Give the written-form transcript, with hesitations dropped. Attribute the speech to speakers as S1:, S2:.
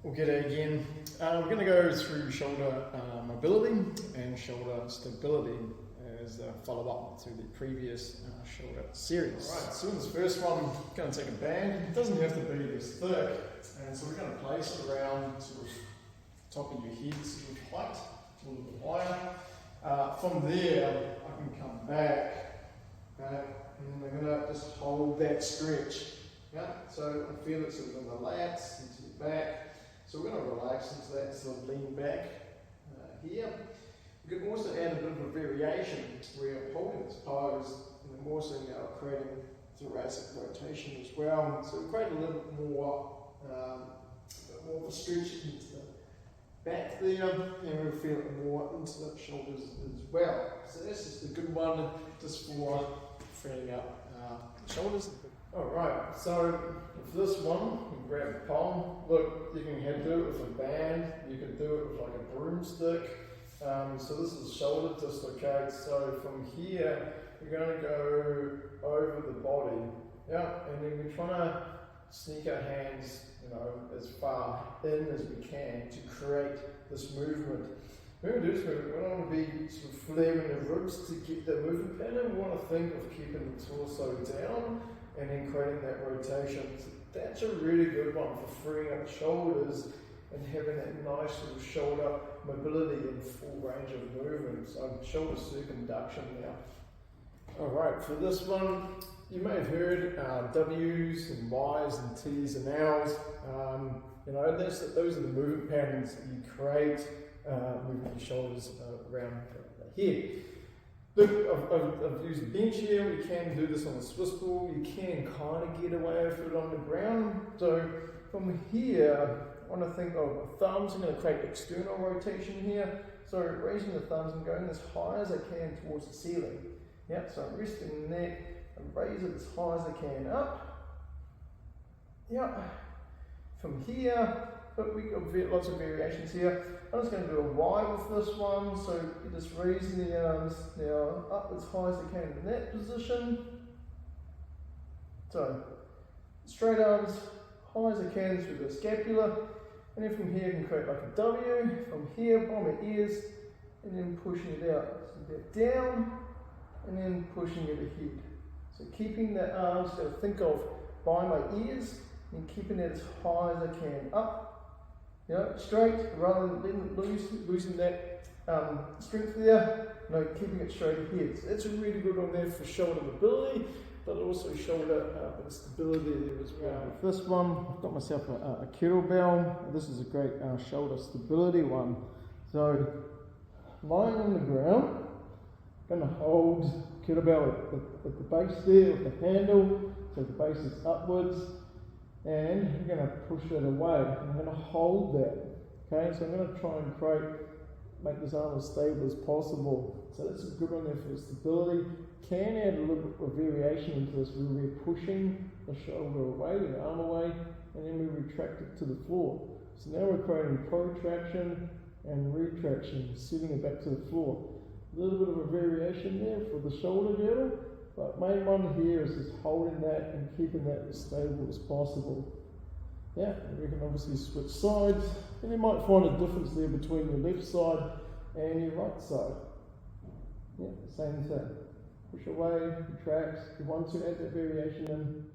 S1: G'day again. We're going to go through shoulder mobility and shoulder stability as a follow-up to the previous shoulder series. Alright, so in this first one, I'm going to take a band. It doesn't have to be this thick, and so we're going to place it around sort of top of your head sort of height, a little bit higher. From there, I can come back, and I'm going to just hold that stretch. Yeah, so I feel it sort of in the lats, into your back. So we're going to relax into that, sort of lean back here. We can also add a bit of a variation where I'm holding this pose, and I'm also now creating thoracic rotation as well. So we create a little bit more of a stretch into the back there, and we'll feel it more into the shoulders as well. So this is a good one just for freeing up the shoulders. Alright, so for this one, you grab a pole. Look, you can do it with a band, you can do it with like a broomstick. So this is shoulder dislocate. So from here, we're going to go over the body. Yeah, and then we're trying to sneak our hands, as far in as we can to create this movement. When we do this movement, we don't want to be sort of flaring the ribs to get the movement pattern. We want to think of keeping the torso down and then creating that rotation. So that's a really good one for freeing up the shoulders and having that nice sort of shoulder mobility and full range of movement. So shoulder circumduction now. Alright, for this one, you may have heard W's and Y's and T's and L's. Those are the movement patterns that you create moving your shoulders around the head. Look, I've used a bench here. We can do this on a Swiss ball. You can kind of get away with it on the ground. So from here, I want to think of thumbs. I'm going to create external rotation here. So raising the thumbs and going as high as I can towards the ceiling. Yeah, so I'm resting the neck and raise it as high as I can up. Yeah. From here, but we've got lots of variations here. I'm just going to do a Y with this one, so you're just raising the arms now up as high as I can in that position. So, straight arms, high as I can through the scapula, and then from here I can create like a W, from here by my ears, and then pushing it out. So that down, and then pushing it ahead. So keeping the arms, got to think of by my ears, and keeping it as high as I can up. Straight, rather than losing that strength there, keeping it straight ahead. So that's a really good one there for shoulder mobility, but also shoulder stability there as well. For this one, I've got myself a kettlebell. This is a great shoulder stability one. So, lying on the ground, I'm going to hold kettlebell at the base there with the handle, so the base is upwards. And you're going to push it away. I'm going to hold that. Okay, so I'm going to try and make this arm as stable as possible. So that's a good one there for stability. Can add a little bit of variation into this where we're pushing the shoulder away, the arm away, and then we retract it to the floor. So now we're creating protraction and retraction, sitting it back to the floor. A little bit of a variation there for the shoulder girdle. But main one here is just holding that and keeping that as stable as possible. Yeah, and we can obviously switch sides, and you might find a difference there between your left side and your right side. Yeah, same thing. Push away, retract. If you want to add that variation in,